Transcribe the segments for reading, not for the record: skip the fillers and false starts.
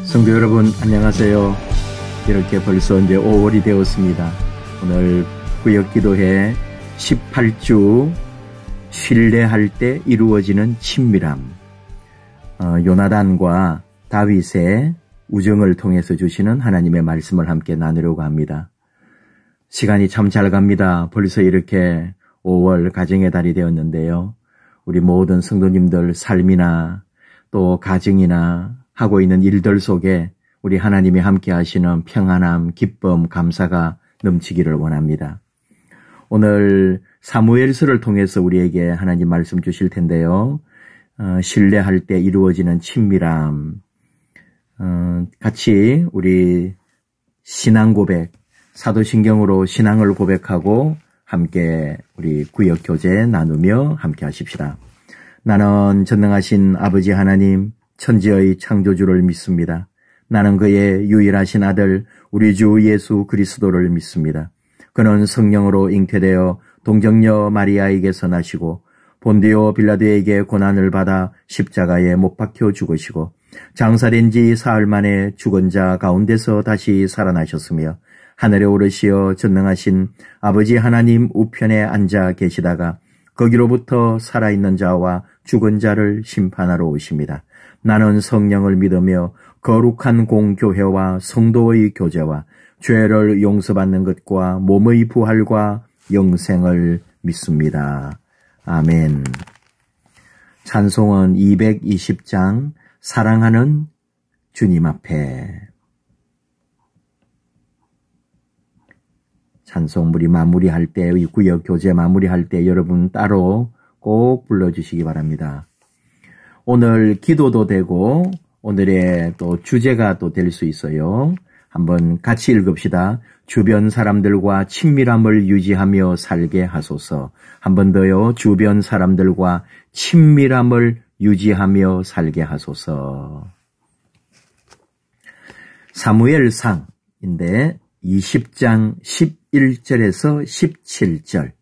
성도 여러분 안녕하세요. 이렇게 벌써 이제 5월이 되었습니다. 오늘 구역기도회 18주 신뢰할 때 이루어지는 친밀함, 요나단과 다윗의 우정을 통해서 주시는 하나님의 말씀을 함께 나누려고 합니다. 시간이 참 잘 갑니다. 벌써 이렇게 5월 가정의 달이 되었는데요. 우리 모든 성도님들 삶이나 또 가정이나 하고 있는 일들 속에 우리 하나님이 함께 하시는 평안함, 기쁨, 감사가 넘치기를 원합니다. 오늘 사무엘서를 통해서 우리에게 하나님 말씀 주실 텐데요. 신뢰할 때 이루어지는 친밀함, 같이 우리 신앙 고백, 사도신경으로 신앙을 고백하고 함께 우리 구역 교제 나누며 함께 하십시다. 나는 전능하신 아버지 하나님, 천지의 창조주를 믿습니다. 나는 그의 유일하신 아들 우리 주 예수 그리스도를 믿습니다. 그는 성령으로 잉태되어 동정녀 마리아에게서 나시고 본디오 빌라도에게 고난을 받아 십자가에 못 박혀 죽으시고 장사된 지 사흘 만에 죽은 자 가운데서 다시 살아나셨으며 하늘에 오르시어 전능하신 아버지 하나님 우편에 앉아 계시다가 거기로부터 살아있는 자와 죽은 자를 심판하러 오십니다. 나는 성령을 믿으며 거룩한 공교회와 성도의 교제와 죄를 용서받는 것과 몸의 부활과 영생을 믿습니다. 아멘. 찬송은 220장 사랑하는 주님 앞에. 찬송물이 마무리할 때, 이 구역 교제 마무리할 때 여러분 따로 꼭 불러주시기 바랍니다. 오늘 기도도 되고 오늘의 또 주제가 또 될 수 있어요. 한번 같이 읽읍시다. 주변 사람들과 친밀함을 유지하며 살게 하소서. 한 번 더요. 주변 사람들과 친밀함을 유지하며 살게 하소서. 사무엘상인데 20장 11절에서 17절.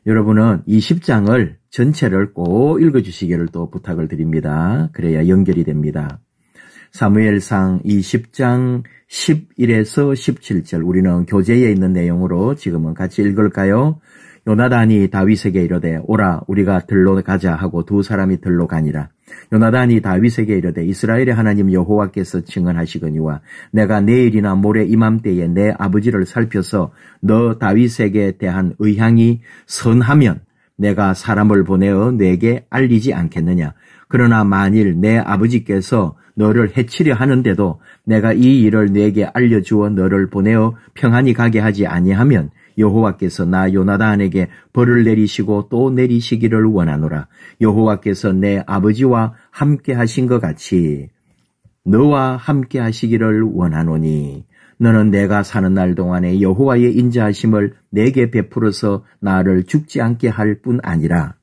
여러분은 20장을 전체를 꼭 읽어주시기를 또 부탁을 드립니다. 그래야 연결이 됩니다. 사무엘상 20장 11에서 17절 우리는 교재에 있는 내용으로 지금은 같이 읽을까요? 요나단이 다윗에게 이르되 오라 우리가 들로 가자 하고 두 사람이 들로 가니라. 요나단이 다윗에게 이르되 이스라엘의 하나님 여호와께서 증언하시거니와 내가 내일이나 모레 이맘때에 내 아버지를 살펴서 너 다윗에게 대한 의향이 선하면 내가 사람을 보내어 내게 알리지 않겠느냐. 그러나 만일 내 아버지께서 너를 해치려 하는데도 내가 이 일을 내게 알려주어 너를 보내어 평안히 가게 하지 아니하면 여호와께서 나 요나단에게 벌을 내리시고 또 내리시기를 원하노라. 여호와께서 내 아버지와 함께 하신 것 같이 너와 함께 하시기를 원하노니 너는 내가 사는 날 동안에 여호와의 인자하심을 내게 베풀어서 나를 죽지 않게 할 뿐 아니라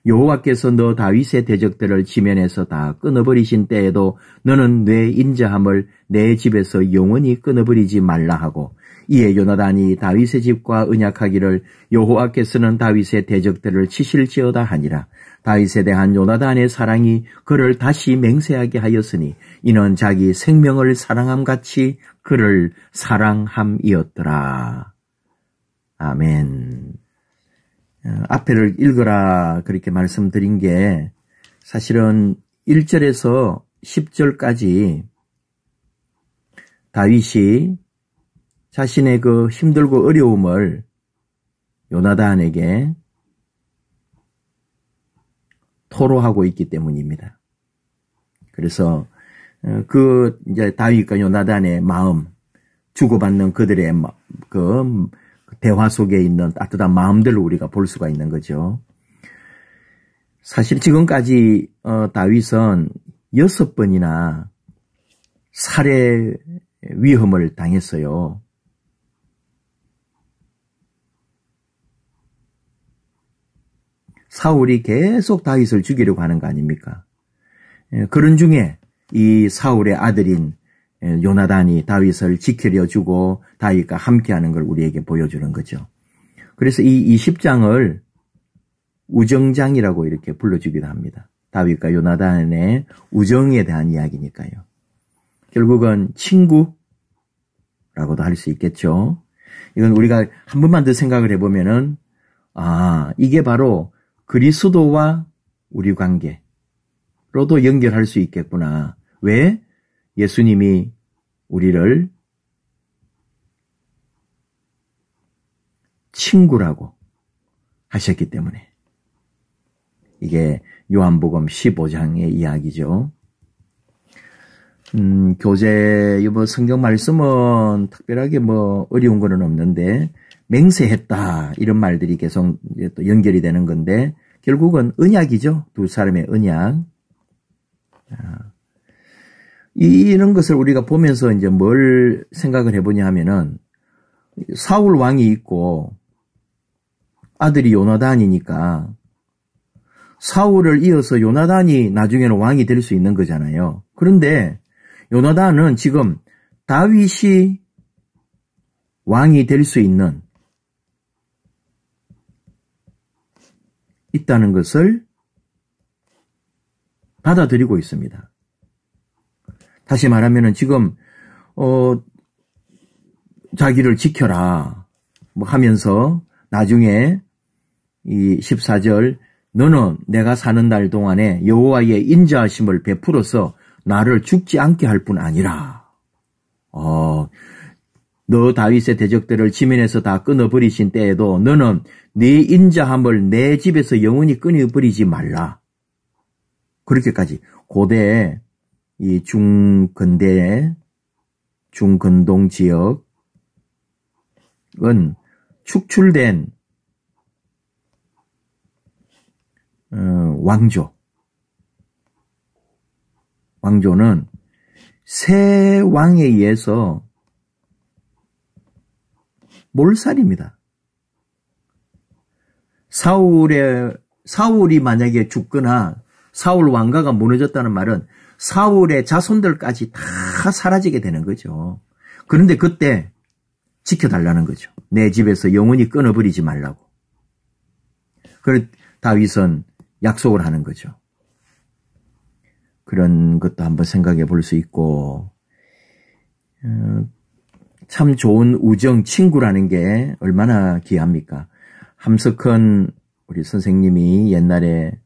여호와께서 너 다윗의 대적들을 지면에서 다 끊어버리신 때에도 너는 내 인자함을 내 집에서 영원히 끊어버리지 말라 하고 이에 요나단이 다윗의 집과 언약하기를 여호와께서는 다윗의 대적들을 치실지어다 하니라. 다윗에 대한 요나단의 사랑이 그를 다시 맹세하게 하였으니 이는 자기 생명을 사랑함같이 그를 사랑함이었더라. 아멘. 앞에를 읽어라 그렇게 말씀드린 게 사실은 1절에서 10절까지 다윗이 자신의 그 힘들고 어려움을 요나단에게 토로하고 있기 때문입니다. 그래서 이제 다윗과 요나단의 마음, 주고받는 그들의 그 대화 속에 있는 따뜻한 마음들을 우리가 볼 수가 있는 거죠. 사실 지금까지 다윗은 6번이나 살해 위험을 당했어요. 사울이 계속 다윗을 죽이려고 하는 거 아닙니까? 그런 중에 이 사울의 아들인 요나단이 다윗을 지키려 주고 다윗과 함께하는 걸 우리에게 보여주는 거죠. 그래서 이 20장을 우정장이라고 이렇게 불러주기도 합니다. 다윗과 요나단의 우정에 대한 이야기니까요. 결국은 친구라고도 할 수 있겠죠. 이건 우리가 한 번만 더 생각을 해보면은 이게 바로 그리스도와 우리 관계로도 연결할 수 있겠구나. 왜? 예수님이 우리를 친구라고 하셨기 때문에. 이게 요한복음 15장의 이야기죠. 교재, 성경 말씀은 특별하게 어려운 거는 없는데, 맹세했다, 이런 말들이 계속 또 연결이 되는 건데, 결국은 언약이죠. 두 사람의 언약. 이런 것을 우리가 보면서 이제 뭘 생각을 해보냐 하면은, 사울 왕이 있고, 아들이 요나단이니까, 사울을 이어서 요나단이 나중에는 왕이 될 수 있는 거잖아요. 그런데 요나단은 지금 다윗이 왕이 될 수 있다는 것을 받아들이고 있습니다. 다시 말하면은 지금 자기를 지켜라 하면서 나중에 이 14절 너는 내가 사는 날 동안에 여호와의 인자하심을 베풀어서 나를 죽지 않게 할 뿐 아니라 너 다윗의 대적들을 지면에서 다 끊어버리신 때에도 너는 네 인자함을 내 집에서 영원히 끊어버리지 말라. 그렇게까지 고대 이 중근대 중근동 지역은 축출된 왕조는 새 왕에 의해서 몰살입니다. 사울이 만약에 죽거나 사울 왕가가 무너졌다는 말은 사울의 자손들까지 다 사라지게 되는 거죠. 그런데 그때 지켜달라는 거죠. 내 집에서 영원히 끊어버리지 말라고. 그래서 다윗은 약속을 하는 거죠. 그런 것도 한번 생각해 볼 수 있고, 참 좋은 우정, 친구라는 게 얼마나 귀합니까? 함석헌 우리 선생님이 옛날에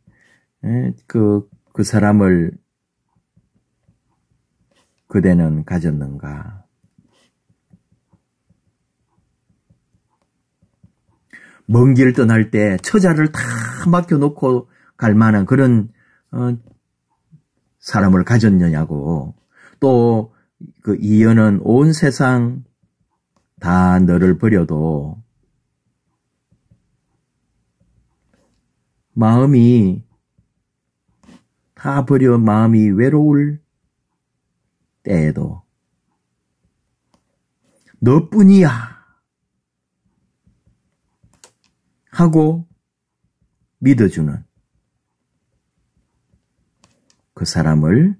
그 사람을 그대는 가졌는가? 먼 길 떠날 때 처자를 다 맡겨놓고 갈 만한 그런 사람을 가졌느냐고. 또 그 이연은 온 세상 다 너를 버려도 마음이 다 버려 마음이 외로울 때에도 너뿐이야 하고 믿어주는 그 사람을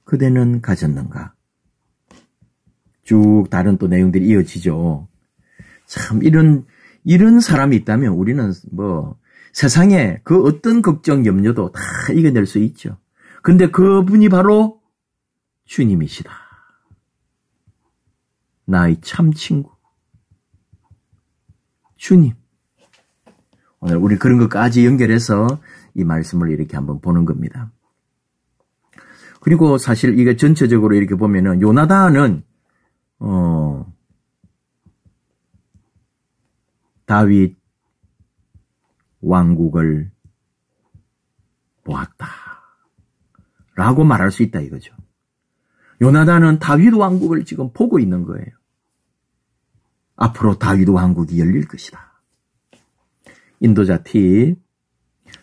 그대는 가졌는가? 쭉 다른 또 내용들이 이어지죠. 참 이런 사람이 있다면 우리는 세상에 그 어떤 걱정 염려도 다 이겨낼 수 있죠. 근데 그분이 바로 주님이시다. 나의 참 친구. 주님. 오늘 우리 그런 것까지 연결해서 이 말씀을 이렇게 한번 보는 겁니다. 그리고 사실 이게 전체적으로 이렇게 보면은 요나단은 다윗 왕국을 보았다 라고 말할 수 있다 이거죠. 요나단은 다윗 왕국을 지금 보고 있는 거예요. 앞으로 다윗 왕국이 열릴 것이다. 인도자 팁.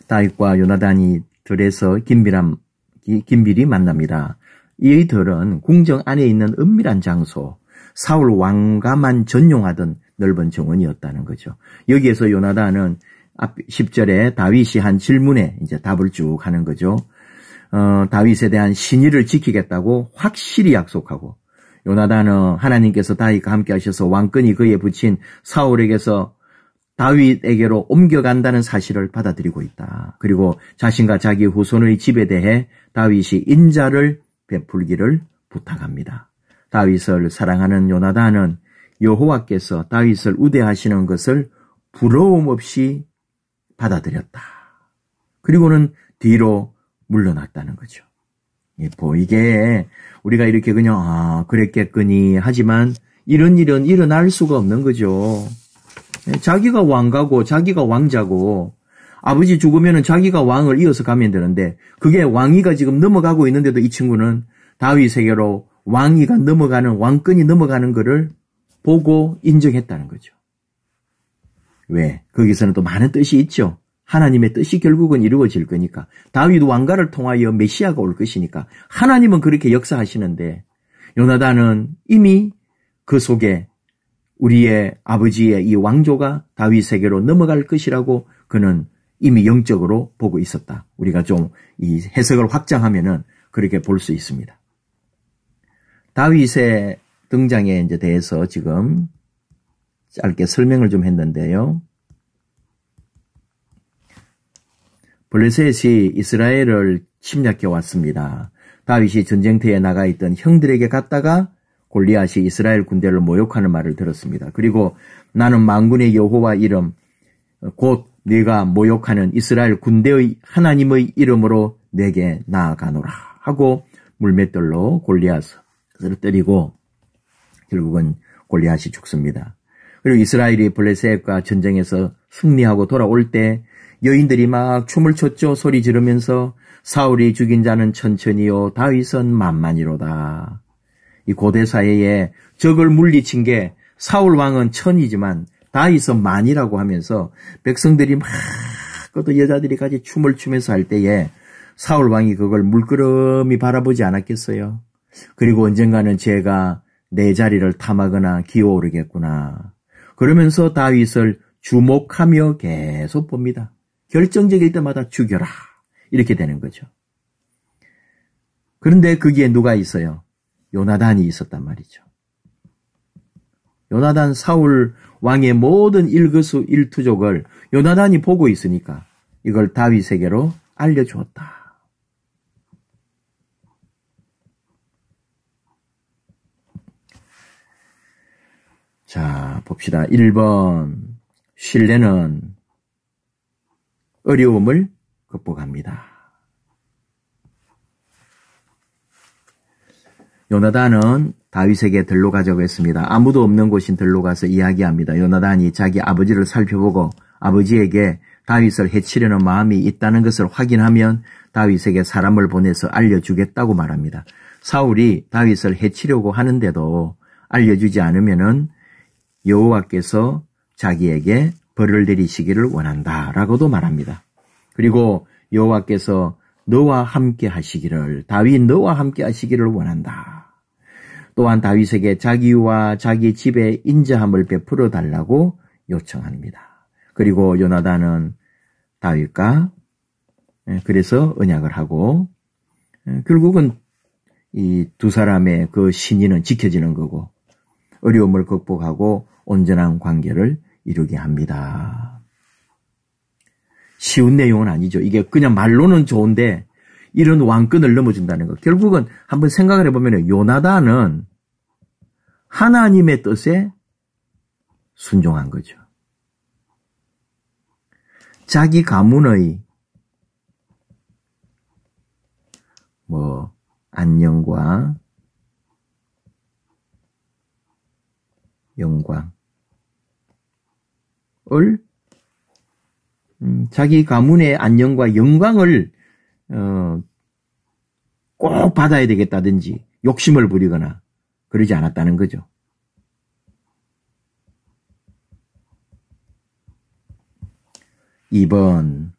다윗과 요나단이 들에서 긴밀히 만납니다. 이 들은 궁정 안에 있는 은밀한 장소, 사울 왕가만 전용하던 넓은 정원이었다는 거죠. 여기에서 요나단은 앞 10절에 다윗이 한 질문에 이제 답을 쭉 하는 거죠. 다윗에 대한 신의를 지키겠다고 확실히 약속하고, 요나단은 하나님께서 다윗과 함께 하셔서 왕권이 그에 붙인 사울에게서 다윗에게로 옮겨간다는 사실을 받아들이고 있다. 그리고 자신과 자기 후손의 집에 대해 다윗이 인자를 베풀기를 부탁합니다. 다윗을 사랑하는 요나단은 여호와께서 다윗을 우대하시는 것을 부러움 없이 받아들였다. 그리고는 뒤로 물러났다는 거죠. 이게 우리가 이렇게 그냥 그랬겠거니 하지만 이런 일은 일어날 수가 없는 거죠. 자기가 왕가고 자기가 왕자고 아버지 죽으면 자기가 왕을 이어서 가면 되는데 그게 왕위가 지금 넘어가고 있는데도 이 친구는 다윗에게로 왕위가 넘어가는 왕권이 넘어가는 것을 보고 인정했다는 거죠. 왜? 거기서는 또 많은 뜻이 있죠. 하나님의 뜻이 결국은 이루어질 거니까. 다윗 왕가를 통하여 메시아가 올 것이니까. 하나님은 그렇게 역사하시는데 요나단은 이미 그 속에 우리의 아버지의 이 왕조가 다윗에게로 넘어갈 것이라고 그는 이미 영적으로 보고 있었다. 우리가 좀 이 해석을 확장하면은 그렇게 볼 수 있습니다. 다윗의 등장에 이제 대해서 지금 짧게 설명을 좀 했는데요. 블레셋이 이스라엘을 침략해 왔습니다. 다윗이 전쟁터에 나가 있던 형들에게 갔다가 골리앗이 이스라엘 군대를 모욕하는 말을 들었습니다. 그리고 나는 만군의 여호와 이름 곧 네가 모욕하는 이스라엘 군대의 하나님의 이름으로 내게 나아가노라 하고 물맷돌로 골리앗을 때리고 결국은 골리앗이 죽습니다. 그리고 이스라엘이 블레셋과 전쟁에서 승리하고 돌아올 때 여인들이 막 춤을 췄죠. 소리 지르면서 사울이 죽인 자는 천천히요 다윗은 만만이로다. 이 고대 사회에 적을 물리친 게 사울 왕은 천이지만 다윗은 만이라고 하면서 백성들이 막 또 여자들이 같이 춤을 추면서 할 때에 사울 왕이 그걸 물끄러미 바라보지 않았겠어요. 그리고 언젠가는 제가 내 자리를 탐하거나 기어오르겠구나. 그러면서 다윗을 주목하며 계속 봅니다. 결정적일 때마다 죽여라. 이렇게 되는 거죠. 그런데 거기에 누가 있어요? 요나단이 있었단 말이죠. 요나단 사울 왕의 모든 일거수일투족을 요나단이 보고 있으니까 이걸 다윗에게로 알려주었다. 자, 봅시다. 1번 신뢰는 어려움을 극복합니다. 요나단은 다윗에게 들로 가자고 했습니다. 아무도 없는 곳인 들로 가서 이야기합니다. 요나단이 자기 아버지를 살펴보고 아버지에게 다윗을 해치려는 마음이 있다는 것을 확인하면 다윗에게 사람을 보내서 알려주겠다고 말합니다. 사울이 다윗을 해치려고 하는데도 알려주지 않으면은 여호와께서 자기에게 벌을 내리시기를 원한다라고도 말합니다. 그리고 여호와께서 너와 함께 하시기를, 다윗 너와 함께 하시기를 원한다. 또한 다윗에게 자기와 자기 집에 인자함을 베풀어 달라고 요청합니다. 그리고 요나단은 다윗과 그래서 언약을 하고 결국은 이 두 사람의 그 신의는 지켜지는 거고 어려움을 극복하고 온전한 관계를 이루게 합니다. 쉬운 내용은 아니죠. 이게 그냥 말로는 좋은데 이런 왕권을 넘어준다는 것. 결국은 한번 생각을 해보면 요나단은 하나님의 뜻에 순종한 거죠. 자기 가문의 안녕과 영광을 자기 가문의 안녕과 영광을 꼭 받아야 되겠다든지 욕심을 부리거나 그러지 않았다는 거죠. (2번)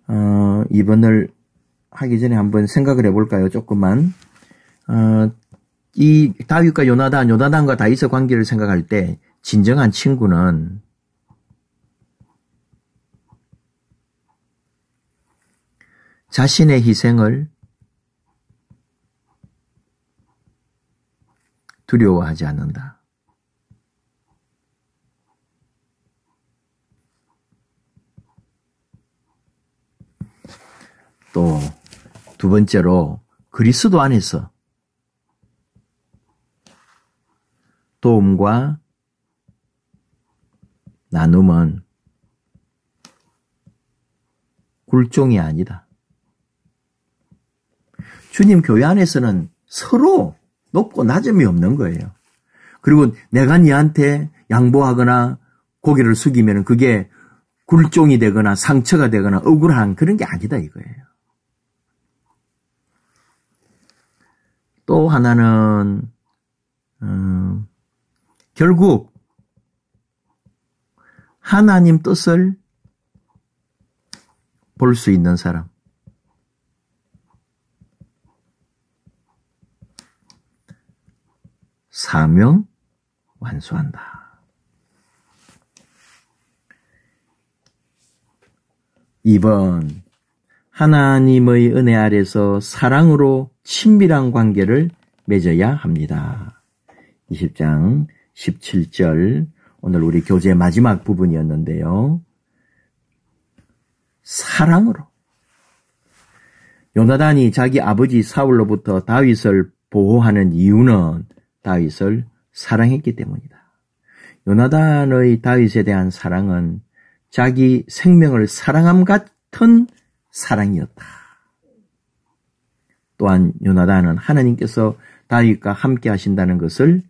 2번을 하기 전에 한번 생각을 해볼까요? 조금만. 이 다윗과 요나단과 다윗의 관계를 생각할 때 진정한 친구는 자신의 희생을 두려워하지 않는다. 또 두 번째로 그리스도 안에서 도움과 나눔은 굴종이 아니다. 주님 교회 안에서는 서로 높고 낮음이 없는 거예요. 그리고 내가 니한테 양보하거나 고개를 숙이면 그게 굴종이 되거나 상처가 되거나 억울한 그런 게 아니다 이거예요. 또 하나는 결국 하나님 뜻을 볼 수 있는 사람. 사명 완수한다. 2번, 하나님의 은혜 아래서 사랑으로 친밀한 관계를 맺어야 합니다. 20장 17절, 오늘 우리 교재 마지막 부분이었는데요. 사랑으로. 요나단이 자기 아버지 사울로부터 다윗을 보호하는 이유는 다윗을 사랑했기 때문이다. 요나단의 다윗에 대한 사랑은 자기 생명을 사랑함 같은 사랑이었다. 또한 요나단은 하나님께서 다윗과 함께 하신다는 것을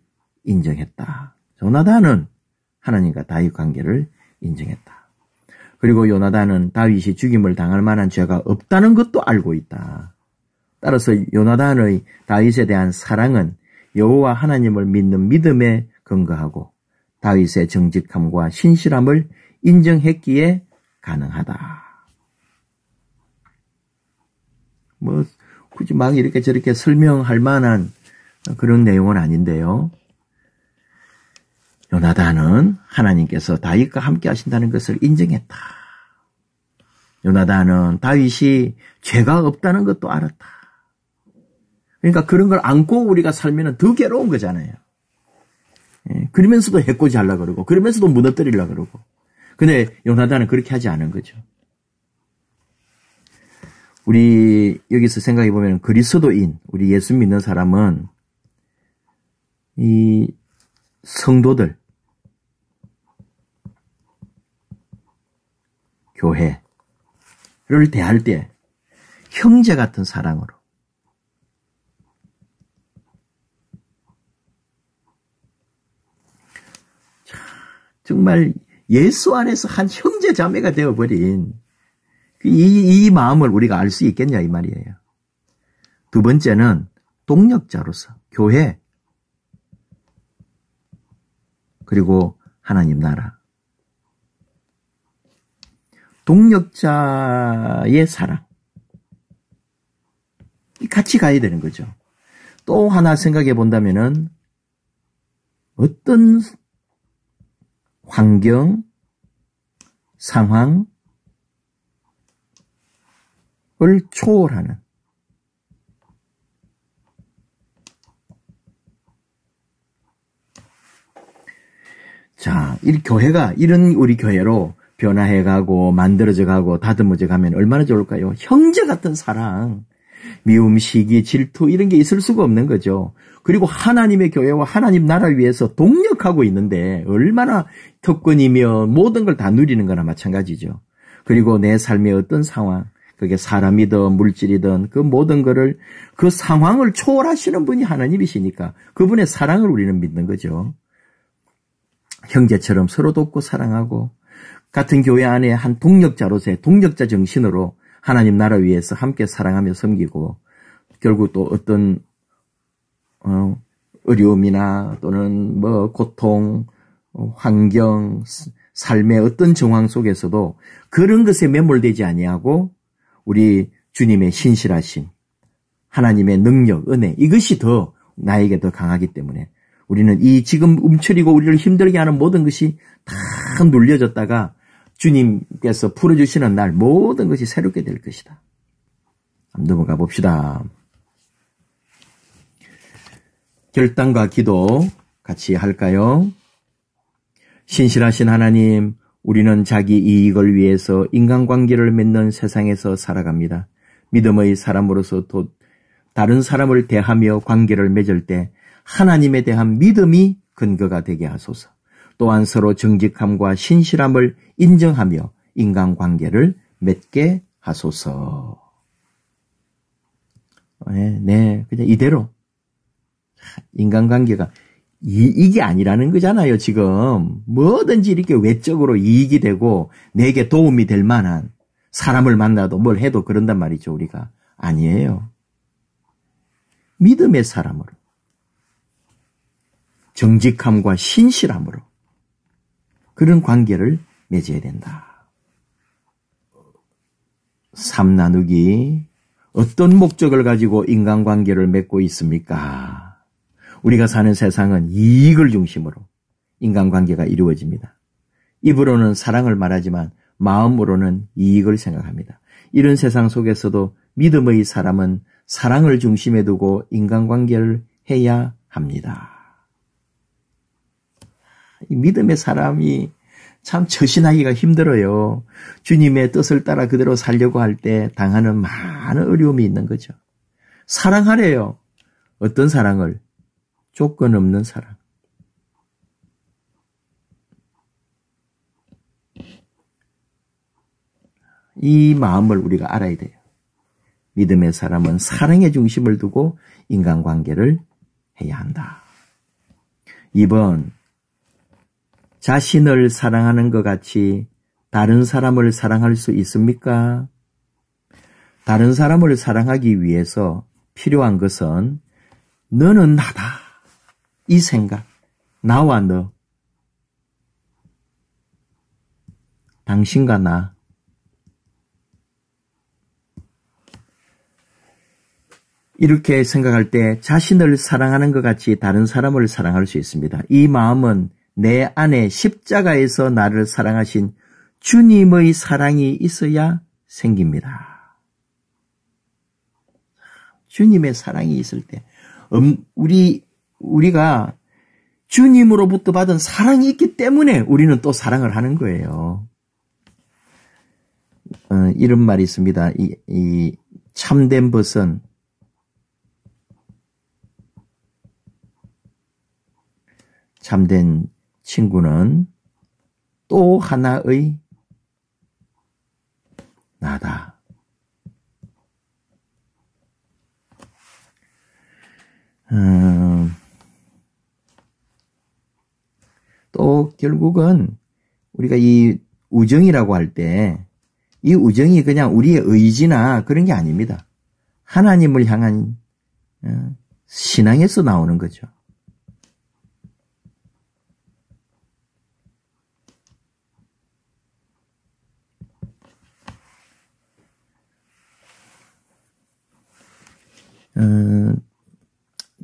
인정했다. 요나단은 하나님과 다윗 관계를 인정했다. 그리고 요나단은 다윗이 죽임을 당할 만한 죄가 없다는 것도 알고 있다. 따라서 요나단의 다윗에 대한 사랑은 여호와 하나님을 믿는 믿음에 근거하고 다윗의 정직함과 신실함을 인정했기에 가능하다. 굳이 막 이렇게 저렇게 설명할 만한 그런 내용은 아닌데요. 요나단은 하나님께서 다윗과 함께 하신다는 것을 인정했다. 요나단은 다윗이 죄가 없다는 것도 알았다. 그러니까 그런 걸 안고 우리가 살면 더 괴로운 거잖아요. 그러면서도 해코지 하려고 그러고 그러면서도 무너뜨리려고 그러고. 근데 요나단은 그렇게 하지 않은 거죠. 우리 여기서 생각해 보면 그리스도인, 우리 예수 믿는 사람은 이 성도들, 교회를 대할 때 형제 같은 사랑으로 정말 예수 안에서 한 형제 자매가 되어버린 이 마음을 우리가 알 수 있겠냐 이 말이에요. 두 번째는 동력자로서 교회 그리고 하나님 나라. 동력자의 사랑. 같이 가야 되는 거죠. 또 하나 생각해 본다면은 어떤 환경, 상황을 초월하는 자, 이 교회가 이런 우리 교회로 변화해가고 만들어져가고 다듬어져가면 얼마나 좋을까요? 형제 같은 사랑, 미움, 시기, 질투 이런 게 있을 수가 없는 거죠. 그리고 하나님의 교회와 하나님 나라 위해서 동력하고 있는데 얼마나 특권이며 모든 걸 다 누리는 거나 마찬가지죠. 그리고 내 삶의 어떤 상황, 그게 사람이든 물질이든 그 모든 거를 그 상황을 초월하시는 분이 하나님이시니까 그분의 사랑을 우리는 믿는 거죠. 형제처럼 서로 돕고 사랑하고 같은 교회 안에 한 동력자로서의 동력자 정신으로 하나님 나라 위해서 함께 사랑하며 섬기고 결국 또 어떤 어려움이나 또는 고통, 환경, 삶의 어떤 정황 속에서도 그런 것에 매몰되지 아니하고 우리 주님의 신실하심, 하나님의 능력, 은혜 이것이 더 나에게 더 강하기 때문에 우리는 이 지금 움츠리고 우리를 힘들게 하는 모든 것이 다 눌려졌다가 주님께서 풀어주시는 날 모든 것이 새롭게 될 것이다. 한번 넘어가 봅시다. 결단과 기도 같이 할까요? 신실하신 하나님, 우리는 자기 이익을 위해서 인간관계를 맺는 세상에서 살아갑니다. 믿음의 사람으로서 또 다른 사람을 대하며 관계를 맺을 때 하나님에 대한 믿음이 근거가 되게 하소서. 또한 서로 정직함과 신실함을 인정하며 인간관계를 맺게 하소서. 네, 그냥 이대로. 인간관계가 이익이 아니라는 거잖아요, 지금. 뭐든지 이렇게 외적으로 이익이 되고 내게 도움이 될 만한 사람을 만나도 뭘 해도 그런단 말이죠, 우리가. 아니에요. 믿음의 사람으로. 정직함과 신실함으로. 그런 관계를 맺어야 된다. 삶 나누기. 어떤 목적을 가지고 인간관계를 맺고 있습니까? 우리가 사는 세상은 이익을 중심으로 인간관계가 이루어집니다. 입으로는 사랑을 말하지만 마음으로는 이익을 생각합니다. 이런 세상 속에서도 믿음의 사람은 사랑을 중심에 두고 인간관계를 해야 합니다. 이 믿음의 사람이 참 처신하기가 힘들어요. 주님의 뜻을 따라 그대로 살려고 할 때 당하는 많은 어려움이 있는 거죠. 사랑하래요. 어떤 사랑을? 조건 없는 사랑. 이 마음을 우리가 알아야 돼요. 믿음의 사람은 사랑의 중심을 두고 인간관계를 해야 한다. 2번, 자신을 사랑하는 것 같이 다른 사람을 사랑할 수 있습니까? 다른 사람을 사랑하기 위해서 필요한 것은 너는 나다. 이 생각, 나와 너, 당신과 나. 이렇게 생각할 때 자신을 사랑하는 것 같이 다른 사람을 사랑할 수 있습니다. 이 마음은 내 안에 십자가에서 나를 사랑하신 주님의 사랑이 있어야 생깁니다. 주님의 사랑이 있을 때 우리가 주님으로부터 받은 사랑이 있기 때문에 우리는 또 사랑을 하는 거예요. 이런 말이 있습니다. 이 참된 벗은 참된 친구는 또 하나의 나다. 또 결국은 우리가 이 우정이라고 할 때 이 우정이 그냥 우리의 의지나 그런 게 아닙니다. 하나님을 향한 신앙에서 나오는 거죠.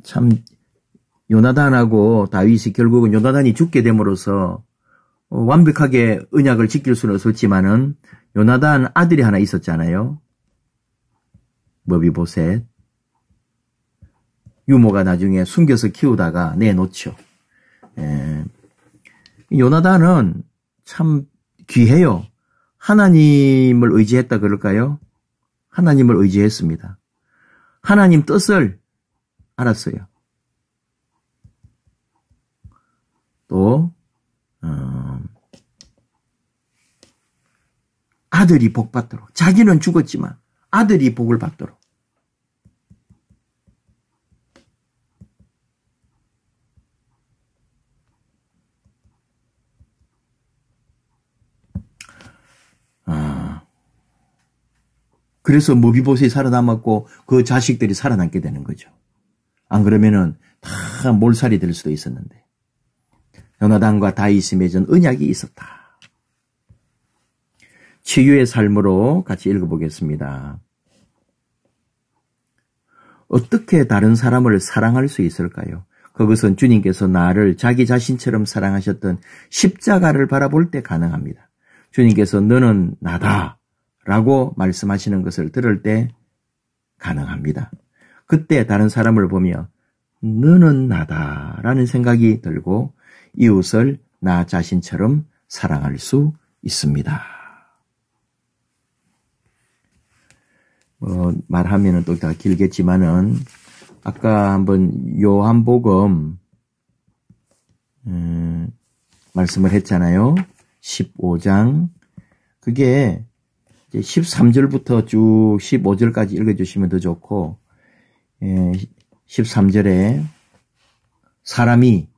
참 요나단하고 다윗이 결국은 요나단이 죽게 됨으로써 완벽하게 언약을 지킬 수는 없었지만은 요나단 아들이 하나 있었잖아요. 머비보셋. 유모가 나중에 숨겨서 키우다가 내놓죠. 요나단은 참 귀해요. 하나님을 의지했다 그럴까요? 하나님을 의지했습니다. 하나님 뜻을 알았어요. 또 아들이 복 받도록, 자기는 죽었지만 아들이 복을 받도록. 그래서 머비보셋이 살아남았고 그 자식들이 살아남게 되는 거죠. 안 그러면은 다 몰살이 될 수도 있었는데 요나단과 다윗이 맺은 언약이 있었다. 치유의 삶으로 같이 읽어보겠습니다. 어떻게 다른 사람을 사랑할 수 있을까요? 그것은 주님께서 나를 자기 자신처럼 사랑하셨던 십자가를 바라볼 때 가능합니다. 주님께서 너는 나다 라고 말씀하시는 것을 들을 때 가능합니다. 그때 다른 사람을 보며 너는 나다 라는 생각이 들고 이웃을 나 자신처럼 사랑할 수 있습니다. 말하면은 또 다 길겠지만은 아까 한번 요한복음 말씀을 했잖아요. 15장 그게 이제 13절부터 쭉 15절까지 읽어주시면 더 좋고 13절에 사람이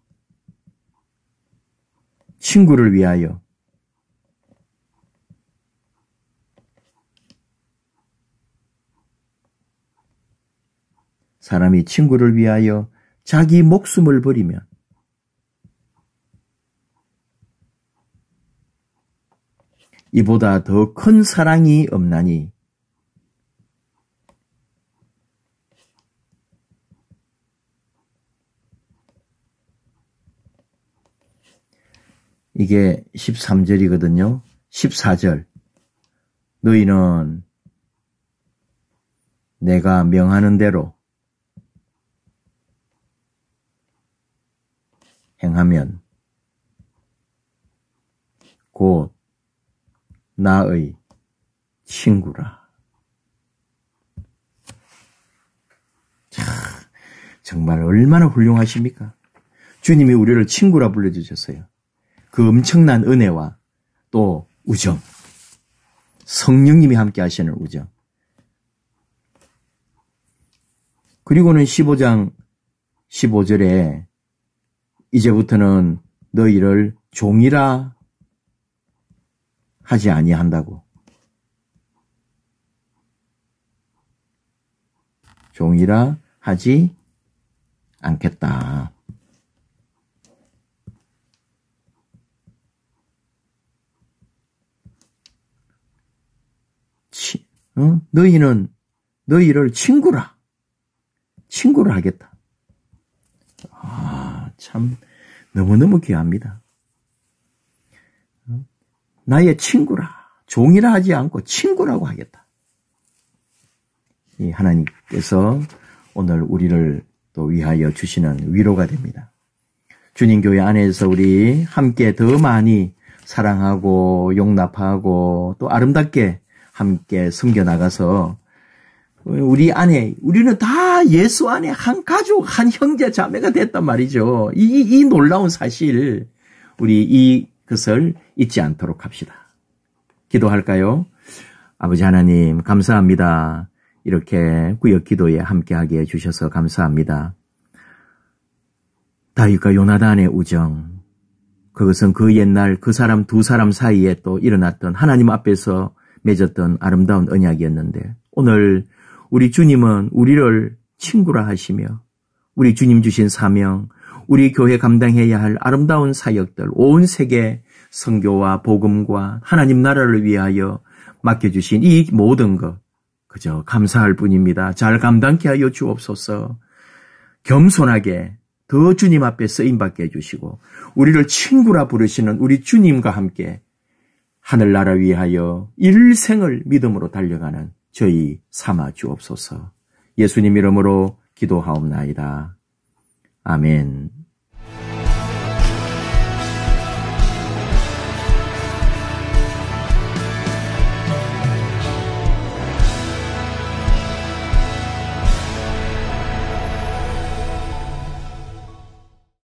친구를 위하여 자기 목숨을 버리면 이보다 더 큰 사랑이 없나니 이게 13절이거든요. 14절 너희는 내가 명하는 대로 행하면 곧 나의 친구라. 자, 정말 얼마나 훌륭하십니까? 주님이 우리를 친구라 불러주셨어요. 그 엄청난 은혜와 또 우정, 성령님이 함께 하시는 우정. 그리고는 15장 15절에 이제부터는 너희를 종이라 하지 아니한다고. 종이라 하지 않겠다. 너희는 너희를 친구라 하겠다. 참 너무너무 귀합니다. 나의 친구라, 종이라 하지 않고 친구라고 하겠다. 이 하나님께서 오늘 우리를 또 위하여 주시는 위로가 됩니다. 주님 교회 안에서 우리 함께 더 많이 사랑하고 용납하고 또 아름답게 함께 섬겨나가서 우리 안에 우리는 다 예수 안에 한 가족, 한 형제 자매가 됐단 말이죠. 이 놀라운 사실 우리 이것을 잊지 않도록 합시다. 기도할까요? 아버지 하나님 감사합니다. 이렇게 구역 기도에 함께하게 해주셔서 감사합니다. 다윗과 요나단의 우정, 그것은 그 옛날 그 사람 두 사람 사이에 또 일어났던 하나님 앞에서 맺었던 아름다운 언약이었는데 오늘 우리 주님은 우리를 친구라 하시며 우리 주님 주신 사명, 우리 교회 감당해야 할 아름다운 사역들, 온 세계 선교와 복음과 하나님 나라를 위하여 맡겨주신 이 모든 것 그저 감사할 뿐입니다. 잘 감당케 하여 주옵소서. 겸손하게 더 주님 앞에 쓰임받게 해주시고 우리를 친구라 부르시는 우리 주님과 함께 하늘나라 위하여 일생을 믿음으로 달려가는 저희 삼아 주옵소서. 예수님 이름으로 기도하옵나이다. 아멘.